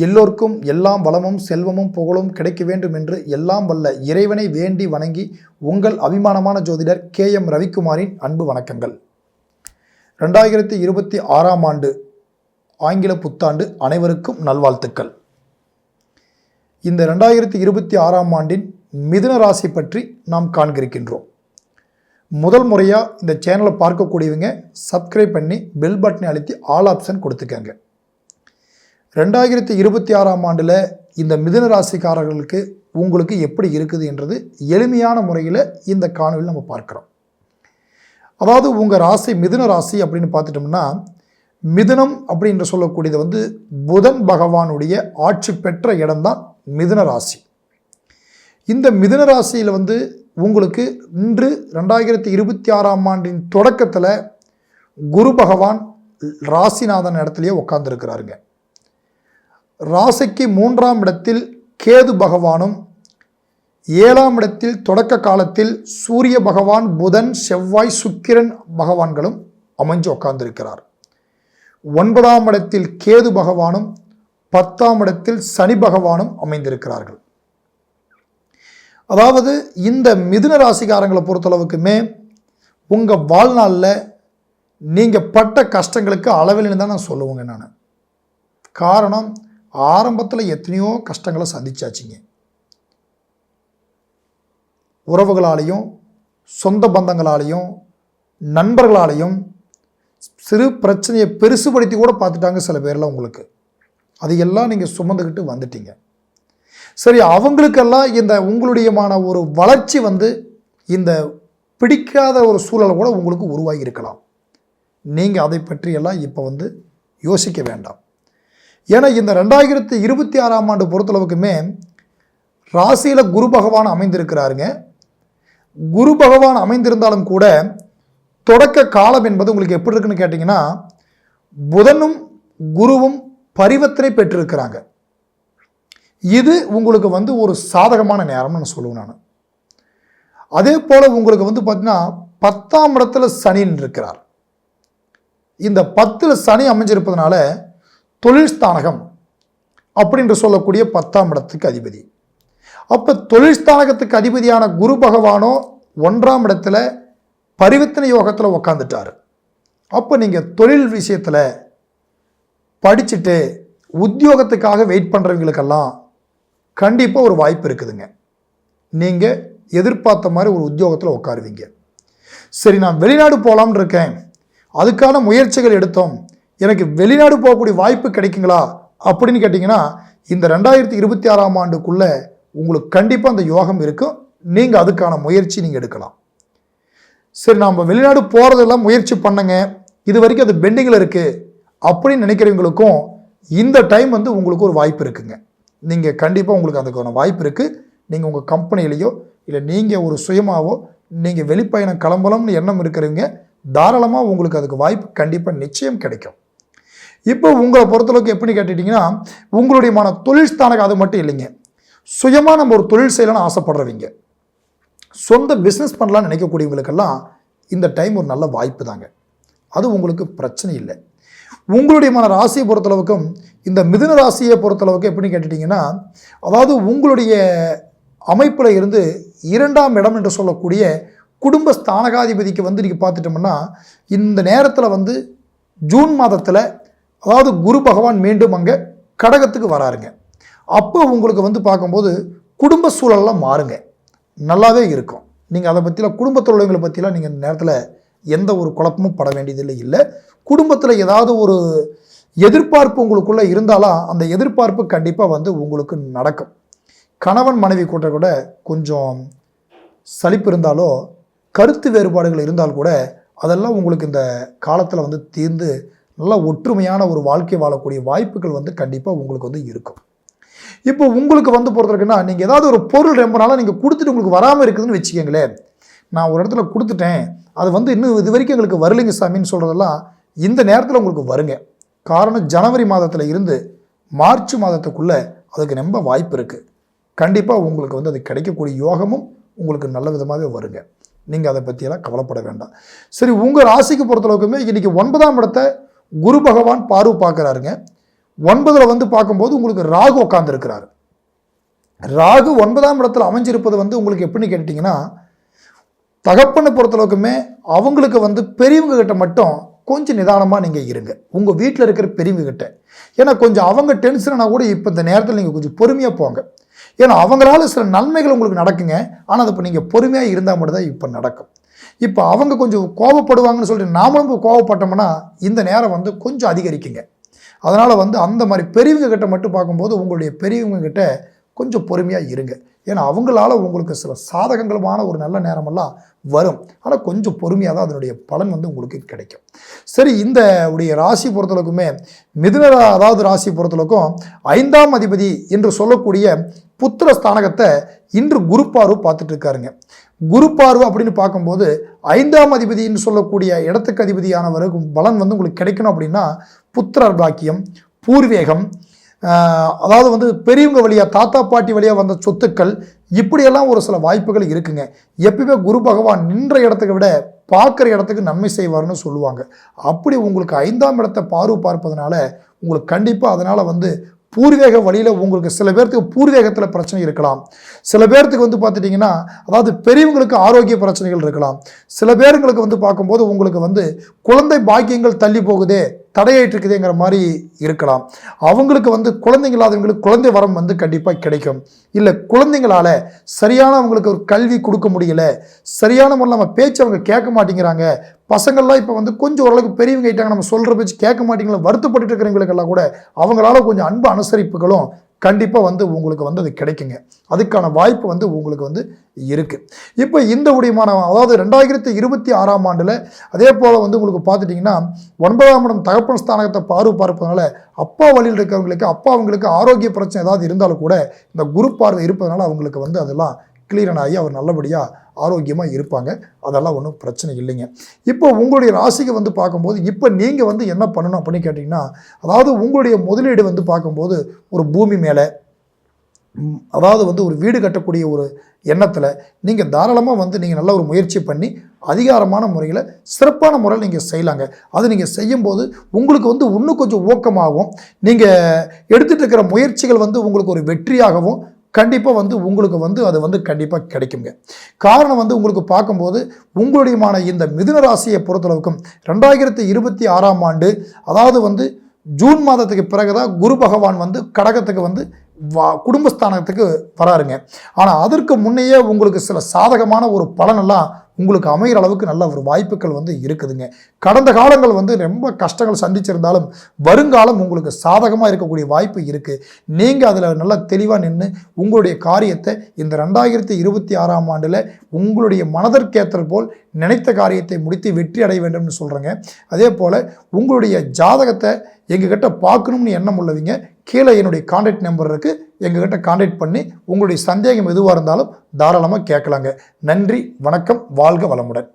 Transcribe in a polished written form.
எல்லோருக்கும் எல்லாம் வளமும் செல்வமும் புகழும் கிடைக்க வேண்டும் என்று எல்லாம் வல்ல இறைவனை வேண்டி வணங்கி உங்கள் அபிமானமான ஜோதிடர் KM ரவிக்குமாரின் அன்பு வணக்கங்கள். 2026ஆம் ஆண்டு ஆங்கில புத்தாண்டு அனைவருக்கும் நல்வாழ்த்துக்கள். இந்த 2026ஆம் ஆண்டின் மிதுன ராசி பற்றி நாம் காண்கிருக்கின்றோம். முதல் முறையாக இந்த சேனலை பார்க்கக்கூடியவங்க சப்ஸ்கிரைப் பண்ணி பெல் பட்டனை அழுத்தி ஆல் ஆப்ஷன் கொடுத்துக்கங்க. 2026ஆம் ஆண்டில் இந்த மிதுன ராசிக்காரர்களுக்கு உங்களுக்கு எப்படி இருக்குது என்றது எளிமையான முறையில் இந்த காணொலியில் நம்ம பார்க்குறோம். அதாவது உங்கள் ராசி மிதுன ராசி அப்படின்னு பார்த்துட்டோம்னா, மிதுனம் அப்படின்ற சொல்லக்கூடியது புதன் பகவானுடைய ஆட்சி பெற்ற இடம்தான் மிதுன ராசி. இந்த மிதுன ராசியில் உங்களுக்கு இன்று 2026ஆம் ஆண்டின் தொடக்கத்தில் குரு பகவான் ராசிநாதன் இடத்துலையே உட்கார்ந்துருக்கிறாருங்க. ராசிக்கு 3ஆம் இடத்தில் கேது பகவானும், 7ஆம் இடத்தில் தொடக்க காலத்தில் சூரிய பகவான், புதன், செவ்வாய், சுக்கிரன் பகவான்களும் அமைஞ்சு உட்கார்ந்திருக்கிறார். 9ஆம் இடத்தில் கேது பகவானும், 10ஆம் இடத்தில் சனி பகவானும் அமைந்திருக்கிறார்கள். அதாவது இந்த மிதுன ராசிக்காரங்களை பொறுத்தளவுக்குமே உங்கள் வாழ்நாளில் நீங்கள் பட்ட கஷ்டங்களுக்கு அளவில்னு தான் நான் சொல்லுவேங்க. நான் காரணம், ஆரம்பத்தில் எத்தனையோ கஷ்டங்களை சந்திச்சாச்சுங்க. உறவுகளாலையும் சொந்த பந்தங்களாலையும் நண்பர்களாலையும் சிறு பிரச்சனையை பெருசுபடுத்தி கூட பார்த்துட்டாங்க சில பேர்லாம். உங்களுக்கு அதையெல்லாம் நீங்கள் சுமந்துக்கிட்டு வந்துட்டீங்க. சரி, அவங்களுக்கெல்லாம் இந்த உங்களுடையமான ஒரு வளர்ச்சி இந்த பிடிக்காத ஒரு சூழலை கூட உங்களுக்கு உருவாகி இருக்கலாம். நீங்கள் அதை பற்றியெல்லாம் இப்போ யோசிக்க வேண்டாம். ஏன்னா இந்த 2026ஆம் ஆண்டு பொறுத்தளவுக்குமே ராசியில் குரு பகவான் அமைந்திருக்கிறாருங்க. குரு பகவான் அமைந்திருந்தாலும் கூட தொடக்க காலம் என்பது உங்களுக்கு எப்படி இருக்குன்னு கேட்டிங்கன்னா, புதனும் குருவும் பரிவர்த்தனை பெற்றிருக்கிறாங்க. இது உங்களுக்கு ஒரு சாதகமான நேரம்னு நான் சொல்லுவேன் நான். அதே போல் உங்களுக்கு பார்த்தீங்கன்னா 10ஆம் இடத்துல சனி இருக்கிறார். இந்த 10ல் சனி அமைஞ்சிருப்பதனால தொழில் ஸ்தானகம் அப்படின்று சொல்லக்கூடிய 10ஆம் இடத்துக்கு அதிபதி. அப்போ தொழில் ஸ்தானகத்துக்கு அதிபதியான குரு பகவானோ 1ஆம் இடத்துல பரிவர்த்தனை யோகத்தில் உக்காந்துட்டார். அப்போ நீங்கள் தொழில் விஷயத்தில் படிச்சுட்டு உத்தியோகத்துக்காக வெயிட் பண்ணுறவங்களுக்கெல்லாம் கண்டிப்பாக ஒரு வாய்ப்பு இருக்குதுங்க. நீங்கள் எதிர்பார்த்த மாதிரி ஒரு உத்தியோகத்தில் உட்காருவீங்க. சரி, நான் வெளிநாடு போகலாம்னு இருக்கேன், அதுக்கான முயற்சிகள் எடுத்தோம், எனக்கு வெளிநாடு போகக்கூடிய வாய்ப்பு கிடைக்குங்களா அப்படின்னு கேட்டிங்கன்னா, இந்த 2026ஆம் ஆண்டுக்குள்ளே உங்களுக்கு கண்டிப்பாக அந்த யோகம் இருக்கும். நீங்கள் அதுக்கான முயற்சி நீங்கள் எடுக்கலாம். சரி, நாம் வெளிநாடு போகிறதெல்லாம் முயற்சி பண்ணுங்க, இது வரைக்கும் அது பெண்டிங்கில் இருக்குது அப்படின்னு நினைக்கிறவங்களுக்கும் இந்த டைம் உங்களுக்கு ஒரு வாய்ப்பு இருக்குங்க. நீங்கள் கண்டிப்பாக உங்களுக்கு அதுக்கான வாய்ப்பு இருக்குது. நீங்கள் உங்கள் கம்பெனிலேயோ இல்லை நீங்கள் ஒரு சுயமாகவோ நீங்கள் வெளிப்பயணம் கிளம்பலாம்னு எண்ணம் இருக்கிறவங்க தாராளமாக உங்களுக்கு அதுக்கு வாய்ப்பு கண்டிப்பாக நிச்சயம் கிடைக்கும். இப்போ உங்களை பொறுத்தளவுக்கு எப்படி கேட்டுட்டிங்கன்னா, உங்களுடைய தொழில் ஸ்தானகம் அது மட்டும் இல்லைங்க, சுயமாக நம்ம ஒரு தொழில் செய்யலாம்னு ஆசைப்படுறவங்க, சொந்த பிஸ்னஸ் பண்ணலான்னு நினைக்கக்கூடியவங்களுக்கெல்லாம் இந்த டைம் ஒரு நல்ல வாய்ப்பு தாங்க. அது உங்களுக்கு பிரச்சனை இல்லை. உங்களுடைய ராசியை பொறுத்தளவுக்கும் இந்த மிதுன ராசியை பொறுத்தளவுக்கு எப்படின்னு கேட்டுட்டிங்கன்னா, அதாவது உங்களுடைய அமைப்பில் இருந்து 2ஆம் இடம் என்று சொல்லக்கூடிய குடும்ப ஸ்தானகாதிபதிக்கு நீங்கள் பார்த்துட்டோம்னா, இந்த நேரத்தில் ஜூன் மாதத்தில் அதாவது குரு பகவான் மீண்டும் அங்கே கடகத்துக்கு வராருங்க. அப்போ உங்களுக்கு பார்க்கும்போது குடும்ப சூழலெல்லாம் மாறுங்க, நல்லாவே இருக்கும். நீங்கள் அதை பற்றிலாம் குடும்பத்தில் உள்ளவங்களை பற்றிலாம் நீங்கள் இந்த நேரத்தில் எந்த ஒரு குழப்பமும் பட வேண்டியதில்லை. இல்லை, குடும்பத்தில் ஏதாவது ஒரு எதிர்பார்ப்பு உங்களுக்குள்ளே இருந்தாலும் அந்த எதிர்பார்ப்பு கண்டிப்பாக உங்களுக்கு நடக்கும். கணவன் மனைவி கூட கொஞ்சம் சலிப்பு இருந்தாலோ கருத்து வேறுபாடுகள் இருந்தால் கூட அதெல்லாம் உங்களுக்கு இந்த காலத்தில் தீர்ந்து நல்ல ஒற்றுமையான ஒரு வாழ்க்கை வாழக்கூடிய வாய்ப்புகள் கண்டிப்பாக உங்களுக்கு இருக்கும். இப்போ உங்களுக்கு பொறுத்தவரைக்குன்னா, நீங்கள் ஏதாவது ஒரு பொருள் ரொம்ப நாளாக நீங்கள் கொடுத்துட்டு உங்களுக்கு வராமல் இருக்குதுன்னு வச்சுக்கோங்களேன். நான் ஒரு இடத்துல கொடுத்துட்டேன், அது இன்னும் இது வரைக்கும் எங்களுக்கு வரலைங்க சாமின்னு சொல்கிறதெல்லாம் இந்த நேரத்தில் உங்களுக்கு வருங்க. காரணம், ஜனவரி மாதத்தில் இருந்து மார்ச் மாதத்துக்குள்ளே அதுக்கு ரொம்ப வாய்ப்பு இருக்குது. கண்டிப்பாக உங்களுக்கு அது கிடைக்கக்கூடிய யோகமும் உங்களுக்கு நல்ல விதமாகவே வருங்க. நீங்கள் அதை பற்றியெல்லாம் கவலைப்பட வேண்டாம். சரி, உங்கள் ராசிக்கு பொறுத்தளவுக்குமே இன்றைக்கி 9ஆம் இடத்தை குரு பகவான் பார்வை பார்க்குறாருங்க. 9ல் வந்து பார்க்கும்போது உங்களுக்கு ராகு உட்கார்ந்துருக்கிறாரு. ராகு 9ஆம் இடத்துல அமைஞ்சிருப்பது வந்து உங்களுக்கு எப்படின்னு கேட்டிங்கன்னா, தகப்பனை பொறுத்தளவுக்குமே அவங்களுக்கு வந்து பெரியவங்க கிட்ட மட்டும் கொஞ்சம் நிதானமாக நீங்கள் இருங்க. உங்கள் வீட்டில் இருக்கிற பெரியவங்க கிட்ட. ஏன்னா கொஞ்சம் அவங்க டென்ஷனாக கூட இப்போ இந்த நேரத்தில் நீங்கள் கொஞ்சம் பொறுமையாக போங்க. ஏன்னா அவங்களால சில நன்மைகள் உங்களுக்கு நடக்குங்க. ஆனால் அது இப்போ நீங்கள் பொறுமையாக இருந்தால் மட்டும் தான் இப்போ நடக்கும். இப்போ அவங்க கொஞ்சம் கோபப்படுவாங்கன்னு சொல்லிட்டு நாமளும் கோபப்பட்டோம்னா இந்த நேரம் வந்து கொஞ்சம் அதிகரிக்குங்க. அதனால் வந்து அந்த மாதிரி பெரியவங்க கிட்ட மட்டும் பார்க்கும்போது உங்களுடைய பெரியவங்க கிட்ட கொஞ்சம் பொறுமையாக இருங்க. ஏன்னா அவங்களால உங்களுக்கு சில சாதகங்களுமான ஒரு நல்ல நேரமெல்லாம் வரும். ஆனால் கொஞ்சம் பொறுமையாக தான் அதனுடைய பலன் வந்து உங்களுக்கு கிடைக்கும். சரி, இந்த உடைய ராசி பொறுத்தளவுக்குமே மிதுன ராசி பொறுத்தளவுக்கும் 5ஆம் அதிபதி என்று சொல்லக்கூடிய புத்திர ஸ்தானகத்தை இன்று குரு பார்வை பார்த்துட்டு இருக்காருங்க. குரு பார்வை அப்படின்னு பார்க்கும்போது 5ஆம் அதிபதினு சொல்லக்கூடிய இடத்துக்கு அதிபதியானவருக்கு பலன் வந்து உங்களுக்கு கிடைக்கணும் அப்படின்னா புத்திரர் பாக்கியம், பூர்வீகம், அதாவது வந்து பெரியவங்க வழியாக தாத்தா பாட்டி வழியாக வந்த சொத்துக்கள், இப்படியெல்லாம் ஒரு சில வாய்ப்புகள் இருக்குங்க. எப்பயுமே குரு பகவான் நின்ற இடத்துக்கு விட பார்க்குற இடத்துக்கு நன்மை செய்வார்னு சொல்லுவாங்க. அப்படி உங்களுக்கு 5ஆம் இடத்தை பார்வை பார்ப்பதனால உங்களுக்கு கண்டிப்பாக அதனால் வந்து பூர்வீக வழியில் உங்களுக்கு சில பேர்த்துக்கு பூர்வீகத்தில் பிரச்சனை இருக்கலாம். சில பேர்த்துக்கு வந்து பார்த்துட்டிங்கன்னா அதாவது பெரியவங்களுக்கு ஆரோக்கிய பிரச்சனைகள் இருக்கலாம். சில பேருங்களுக்கு வந்து பார்க்கும்போது உங்களுக்கு வந்து குழந்தை பாக்கியங்கள் தள்ளி போகுதே, தடையாயிட்டு இருக்குதுங்கிற மாதிரி இருக்கலாம். அவங்களுக்கு வந்து குழந்தைங்க இல்லாதவங்களுக்கு குழந்தை வரம் வந்து கண்டிப்பாக கிடைக்கும். இல்லை குழந்தைங்களால சரியான அவங்களுக்கு ஒரு கல்வி கொடுக்க முடியல, சரியான முறையில் நம்ம பேச்சு அவங்க கேட்க மாட்டேங்கிறாங்க. பசங்கள்லாம் இப்போ வந்து கொஞ்சம் ஓரளவுக்கு பெரியவங்க ஆகிட்டாங்க, நம்ம சொல்கிற பேச்சு கேட்க மாட்டேங்களா, வருத்தப்பட்டு இருக்கிறவங்களுக்கெல்லாம் கூட அவங்களால கொஞ்சம் அன்பு அனுசரிப்புகளும் கண்டிப்பாக வந்து உங்களுக்கு வந்து அது கிடைக்குங்க. அதுக்கான வாய்ப்பு வந்து உங்களுக்கு வந்து இருக்குது. இப்போ இந்த உடையமான அதாவது 2026ஆம் ஆண்டில் அதே போல் வந்து உங்களுக்கு பார்த்துட்டிங்கன்னா 9ஆம் இடம் தகப்பன் ஸ்தானகத்தை பார்வை பார்ப்பதனால அப்பா வழியில் இருக்கிறவங்களுக்கு அவங்களுக்கு ஆரோக்கிய பிரச்சனை ஏதாவது இருந்தாலும் கூட இந்த குரு பார்வை இருப்பதனால அவங்களுக்கு வந்து அதெல்லாம் கிளியரன் ஆகி அவர் நல்லபடியாக ஆரோக்கியமாக இருப்பாங்க. அதெல்லாம் ஒன்றும் பிரச்சனை இல்லைங்க. இப்போ உங்களுடைய ராசிக்கு வந்து பார்க்கும்போது இப்போ நீங்கள் வந்து என்ன பண்ணணும் அப்படின்னு கேட்டிங்கன்னா, அதாவது உங்களுடைய முதலீடு வந்து பார்க்கும்போது ஒரு பூமி மேலே, அதாவது வந்து ஒரு வீடு கட்டக்கூடிய ஒரு எண்ணத்தில் நீங்கள் தாராளமாக வந்து நீங்கள் நல்ல ஒரு முயற்சி பண்ணி அதிகாரமான முறையில் சிறப்பான முறையில் நீங்கள் செய்யலாங்க. அது நீங்கள் செய்யும்போது உங்களுக்கு வந்து இன்னும் கொஞ்சம் ஊக்கமாகவும் நீங்கள் எடுத்துகிட்டு இருக்கிற முயற்சிகள் வந்து உங்களுக்கு ஒரு வெற்றியாகவும் கண்டிப்பாக வந்து உங்களுக்கு வந்து அது வந்து கண்டிப்பாக கிடைக்குங்க. காரணம் வந்து உங்களுக்கு பார்க்கும்போது உங்களுடையமான இந்த மிதுன ராசியை பொறுத்தளவுக்கும் 2026ஆம் ஆண்டு அதாவது வந்து ஜூன் மாதத்துக்கு பிறகுதான் குரு பகவான் வந்து கடகத்துக்கு வந்து குடும்பஸ்தானத்துக்கு வராருங்க. ஆனால் அதற்கு முன்னையே உங்களுக்கு சில சாதகமான ஒரு பலனெல்லாம் உங்களுக்கு அமைகிற அளவுக்கு நல்ல ஒரு வாய்ப்புகள் வந்து இருக்குதுங்க. கடந்த காலங்கள் வந்து ரொம்ப கஷ்டங்கள் சந்திச்சிருந்தாலும் வருங்காலம் உங்களுக்கு சாதகமாக இருக்கக்கூடிய வாய்ப்பு இருக்குது. நீங்கள் அதில் நல்லா தெளிவாக நின்று உங்களுடைய காரியத்தை இந்த 2026ஆம் ஆண்டில் உங்களுடைய மனதிற்கேற்ற போல் நினைத்த காரியத்தை முடித்து வெற்றி அடைய வேண்டும்னு சொல்கிறேங்க. அதே போல் உங்களுடைய ஜாதகத்தை எங்ககிட்ட பார்க்கணும்னு எண்ணம் உள்ளவங்க கீழே என்னுடைய கான்டாக்ட் நம்பர் இருக்குது, எங்ககிட்ட கான்டாக்ட் பண்ணி உங்களுடைய சந்தேகம் எதுவாக இருந்தாலும் தாராளமாக கேட்கலாங்க. நன்றி, வணக்கம், வாழ்க வளமுடன்.